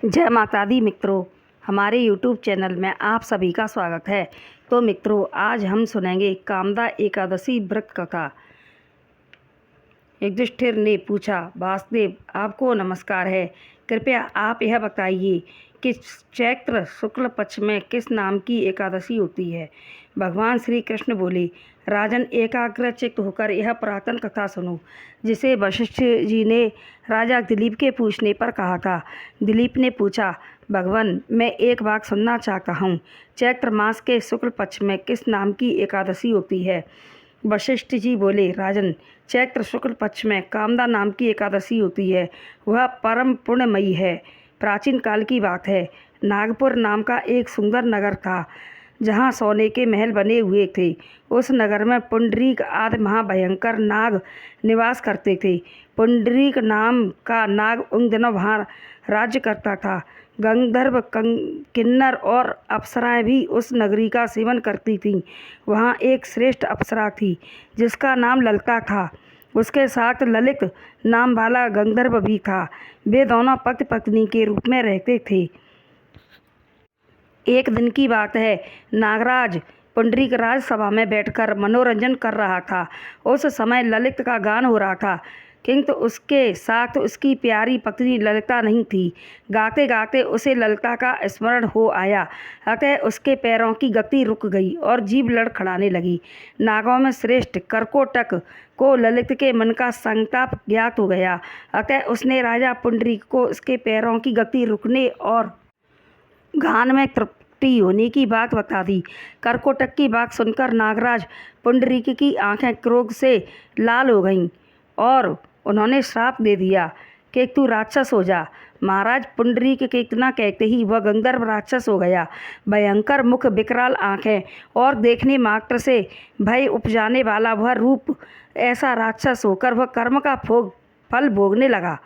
जय माता दी मित्रों, हमारे YouTube चैनल में आप सभी का स्वागत है। तो मित्रों, आज हम सुनेंगे कामदा एकादशी व्रत कथा। युधिष्ठिर ने पूछा, वासुदेव आपको नमस्कार है, कृपया आप यह बताइए कि चैत्र शुक्ल पक्ष में किस नाम की एकादशी होती है। भगवान श्री कृष्ण बोले, राजन एकाग्र चित्त होकर यह पुरातन कथा सुनो, जिसे वशिष्ठ जी ने राजा दिलीप के पूछने पर कहा था। दिलीप ने पूछा, भगवान मैं एक बात सुनना चाहता हूँ, चैत्र मास के शुक्ल पक्ष में किस नाम की एकादशी होती है। वशिष्ठ जी बोले, राजन चैत्र शुक्ल पक्ष में कामदा नाम की एकादशी होती है। वह परम पुण्यमयी है। प्राचीन काल की बात है। नागपुर नाम का एक सुंदर नगर था, जहाँ सोने के महल बने हुए थे। उस नगर में पुंडरीक आदि महाभयंकर नाग निवास करते थे। पुंडरीक नाम का नाग उन दिनों वहाँ राज्य करता था। गंधर्व, किन्नर और अप्सराएं भी उस नगरी का सेवन करती थीं। वहाँ एक श्रेष्ठ अप्सरा थी, जिसका नाम ललिता था। उसके साथ ललित नाम वाला गंधर्व भी था। वे दोनों पति पत्नी के रूप में रहते थे। एक दिन की बात है, नागराज पुंडरीक राजसभा में बैठकर मनोरंजन कर रहा था। उस समय ललित का गान हो रहा था, किंतु उसके साथ उसकी प्यारी पत्नी ललिता नहीं थी। गाते गाते उसे ललिता का स्मरण हो आया, अतः उसके पैरों की गति रुक गई और जीभ लड़खड़ाने लगी। नागों में श्रेष्ठ करकोटक को ललित के मन का संताप ज्ञात हो गया, अतः उसने राजा पुंडरीक को उसके पैरों की गति रुकने और गान में तृप्ति होने की बात बता दी। करकोटक की बात सुनकर नागराज पुंडरीक की आंखें क्रोध से लाल हो गईं और उन्होंने श्राप दे दिया कि तू राक्षस हो जा। महाराज पुंडरीक के इतना कहते ही वह गंधर्व राक्षस हो गया। भयंकर मुख, विकराल आंखें और देखने मात्र से भय उपजाने वाला वह रूप, ऐसा राक्षस होकर वह कर्म का फल भोगने लगा।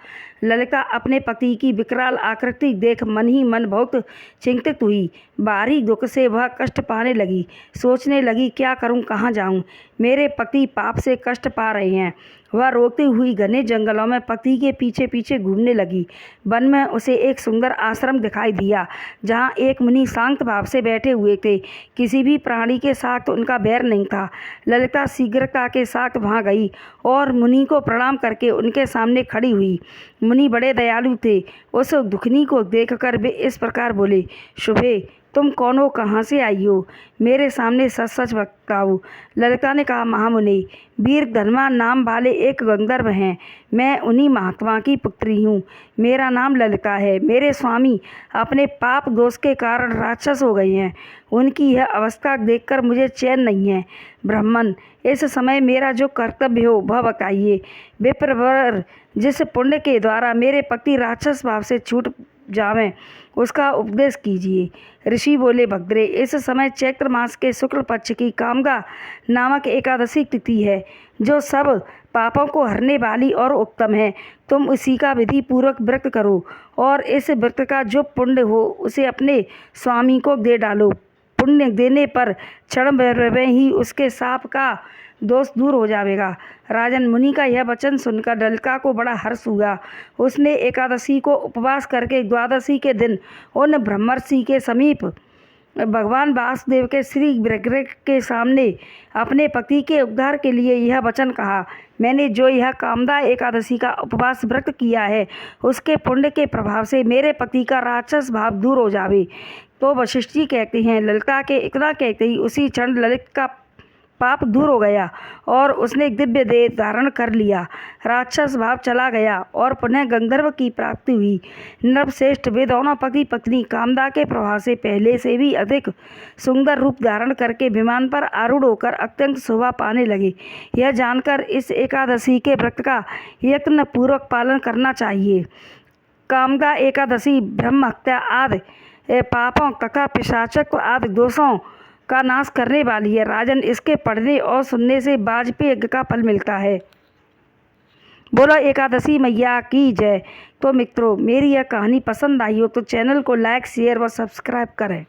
ललिता अपने पति की विकराल आकृति देख मन ही मन बहुत चिंतित हुई। बाहरी दुख से वह कष्ट पाने लगी। सोचने लगी, क्या करूं, कहाँ जाऊं, मेरे पति पाप से कष्ट पा रहे हैं। वह रोती हुई घने जंगलों में पति के पीछे पीछे घूमने लगी। वन में उसे एक सुंदर आश्रम दिखाई दिया, जहाँ एक मुनि शांत भाव से बैठे हुए थे। किसी भी प्राणी के साथ उनका बैर नहीं था। ललिता शीघ्रता के साथ वहाँ गई और मुनि को प्रणाम करके उनके सामने खड़ी हुई। मुनि बड़े दयालु थे। उस दुखनी को देखकर वे इस प्रकार बोले, शुभे तुम कौन हो, कहाँ से आई हो, मेरे सामने सच सच बताओ। ललिता ने कहा, महामुनि, वीर धनवान नाम वाले एक गंधर्व हैं। मैं उन्हीं महात्मा की पुत्री हूँ। मेरा नाम ललिता है। मेरे स्वामी अपने पाप दोष के कारण राक्षस हो गए हैं। उनकी यह अवस्था देखकर मुझे चैन नहीं है। ब्राह्मण, इस समय मेरा जो कर्तव्य हो वह बताइए। विप्रवर, जिस पुण्य के द्वारा मेरे पति राक्षस भाव से छूट जावें, उसका उपदेश कीजिए। ऋषि बोले, भद्रे, इस समय चैत्र मास के शुक्ल पक्ष की कामदा नामक एकादशी तिथि है, जो सब पापों को हरने वाली और उत्तम है। तुम उसी का विधि पूर्वक व्रत करो और इस व्रत का जो पुण्य हो उसे अपने स्वामी को दे डालो। पुण्य देने पर क्षण भर में ही उसके साप का दोष दूर हो जाएगा। राजन, मुनि का यह वचन सुनकर ललिता को बड़ा हर्ष हुआ। उसने एकादशी को उपवास करके द्वादशी के दिन उन ब्रह्मर्षि के समीप भगवान वासुदेव के श्री विग्रह के सामने अपने पति के उद्धार के लिए यह वचन कहा, मैंने जो यह कामदा एकादशी का उपवास व्रत किया है, उसके पुण्य के प्रभाव से मेरे पति का राक्षस भाव दूर हो जावे। तो वशिष्ठ जी कहते हैं, ललिता के इतना कहते ही उसी क्षण ललित का पाप दूर हो गया और उसने दिव्य देह धारण कर लिया। राक्षस भाव चला गया और पुनः गंधर्व की प्राप्ति हुई। नरश्रेष्ठ, वे दोनों पति पत्नी कामदा के प्रभाव से पहले से भी अधिक सुंदर रूप धारण करके विमान पर आरूढ़ होकर अत्यंत शोभा पाने लगे। यह जानकर इस एकादशी के व्रत का यत्न पूर्वक पालन करना चाहिए। कामदा एकादशी ब्रह्म हत्या आदि पापों तथा पिशाचत्व आदि दोषों का नाश करने वाली है। राजन, इसके पढ़ने और सुनने से वाजपेयी यज्ञ का फल मिलता है। बोलो एकादशी मैया की जय। तो मित्रों, मेरी यह कहानी पसंद आई हो तो चैनल को लाइक, शेयर व सब्सक्राइब करें।